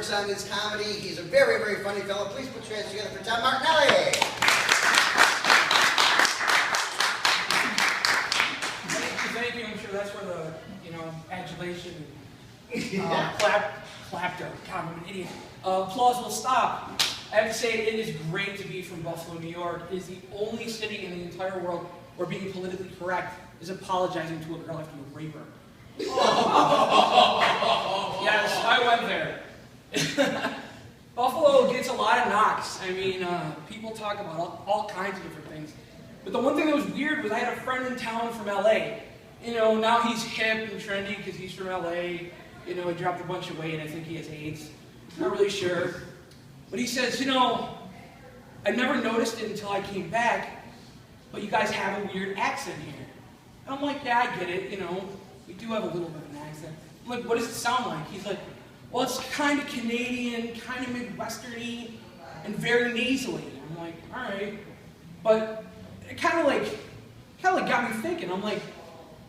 works on his comedy. He's a very, very funny fellow. Please put your hands together for Tom Martinelli. Thank you. I'm sure that's where the, adulation, clapter, God, I'm an idiot. Applause will stop. I have to say, it is great to be from Buffalo, New York. It is the only city in the entire world where being politically correct is apologizing to a girl after you rape her. Yes, I went there. Buffalo gets a lot of knocks. I mean, people talk about all kinds of different things. But the one thing that was weird was I had a friend in town from LA. Now he's hip and trendy because he's from LA. He dropped a bunch of weight. I think he has AIDS. Not really sure. But he says, I never noticed it until I came back, but you guys have a weird accent here. And I'm like, yeah, I get it, we do have a little bit of an accent. I'm like, what does it sound like? He's like, well, it's kind of Canadian, kind of Midwestern-y, and very nasally. I'm like, all right. But it kind of got me thinking. I'm like,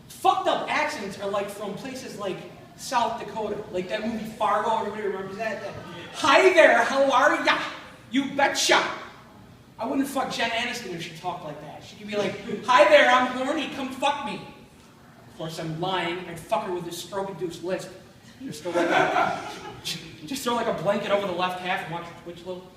fucked up accents are like from places like South Dakota, like that movie Fargo. Everybody remembers that? Hi there, how are ya? You betcha. I wouldn't fuck Jen Aniston if she talked like that. She could be like, hi there, I'm horny, come fuck me. Of course, I'm lying. I'd fuck her with this stroke-induced lisp. Just throw like a blanket over the left half and watch her twitch a little.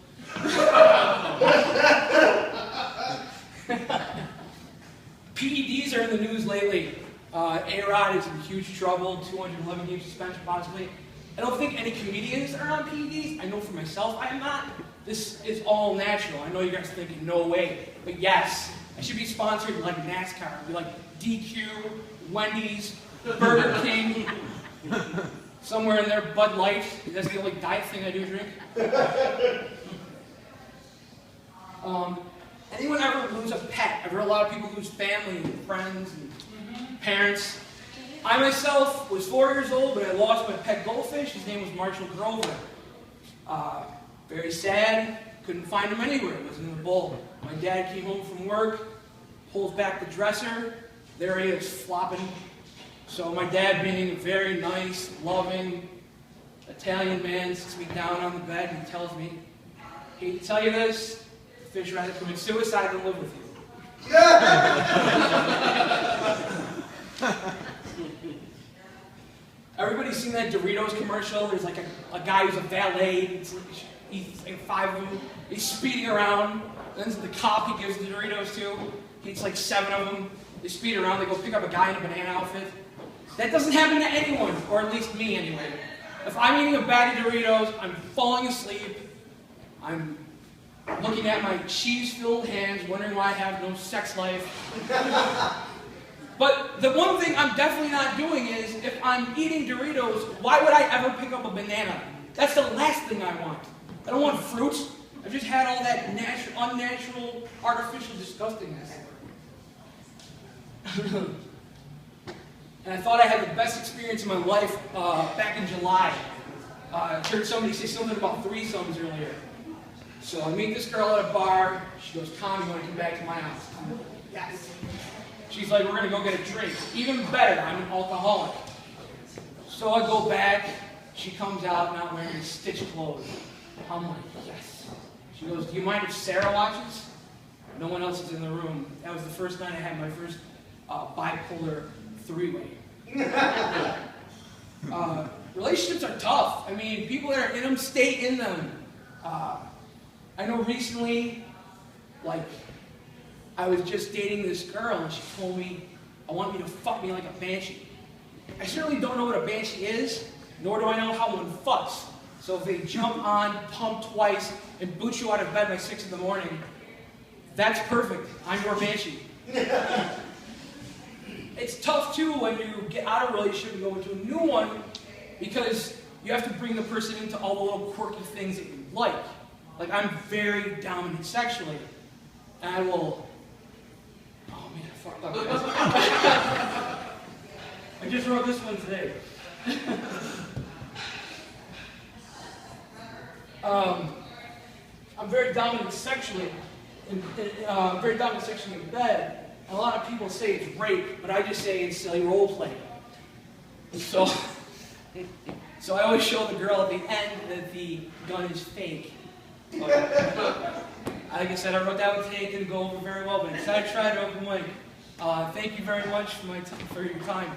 PEDs are in the news lately. A-Rod is in huge trouble, 211 game suspension possibly. I don't think any comedians are on PEDs. I know for myself I am not. This is all natural. I know you guys are thinking, no way. But yes, I should be sponsored like NASCAR. It'd be like DQ, Wendy's, Burger King, somewhere in there, Bud Light. That's the only diet thing I do drink. Anyone ever lose a pet? I've heard a lot of people lose family and friends and parents. I myself was 4 years old, but I lost my pet goldfish. His name was Marshall Grover. Very sad. Couldn't find him anywhere. It was in the bowl. My dad came home from work, pulls back the dresser. There he is, flopping. So my dad, being a very nice, loving Italian man, sits me down on the bed and tells me, hate to tell you this, the fish rather commit suicide than live with you. Everybody's seen that Doritos commercial? There's like a guy who's a valet. He's like 5 of them. He's speeding around. Then the cop he gives the Doritos to, he eats like 7 of them. They speed around. They go pick up a guy in a banana outfit. That doesn't happen to anyone, or at least me anyway. If I'm eating a bag of Doritos, I'm falling asleep. I'm looking at my cheese-filled hands, wondering why I have no sex life. But the one thing I'm definitely not doing is, if I'm eating Doritos, why would I ever pick up a banana? That's the last thing I want. I don't want fruit. I've just had all that unnatural, artificial disgustingness. And I thought I had the best experience of my life back in July. I heard somebody say something about threesomes earlier. So I meet this girl at a bar. She goes, Tom, you want to come back to my house? I'm like, yes. She's like, we're going to go get a drink. Even better, I'm an alcoholic. So I go back. She comes out not wearing stitched clothes. I'm like, yes. She goes, do you mind if Sarah watches? No one else is in the room. That was the first night I had my first bipolar three-way. Relationships are tough. I mean, people that are in them stay in them. I know recently, I was just dating this girl and she told me, I want you to fuck me like a banshee. I certainly don't know what a banshee is, nor do I know how one fucks. So if they jump on, pump twice, and boot you out of bed by 6 in the morning, that's perfect. I'm your banshee. It's tough too when you get out of a relationship and go into a new one, because you have to bring the person into all the little quirky things that you like. Like, I'm very dominant sexually, and I will... Oh man, I fucked up. I just wrote this one today. I'm very dominant sexually, in bed. And a lot of people say it's rape, but I just say it's silly role play. So So I always show the girl at the end that the gun is fake. But, like I said, I wrote that with Hank, didn't go over very well, but it's I tried open mic. Thank you very much for your time.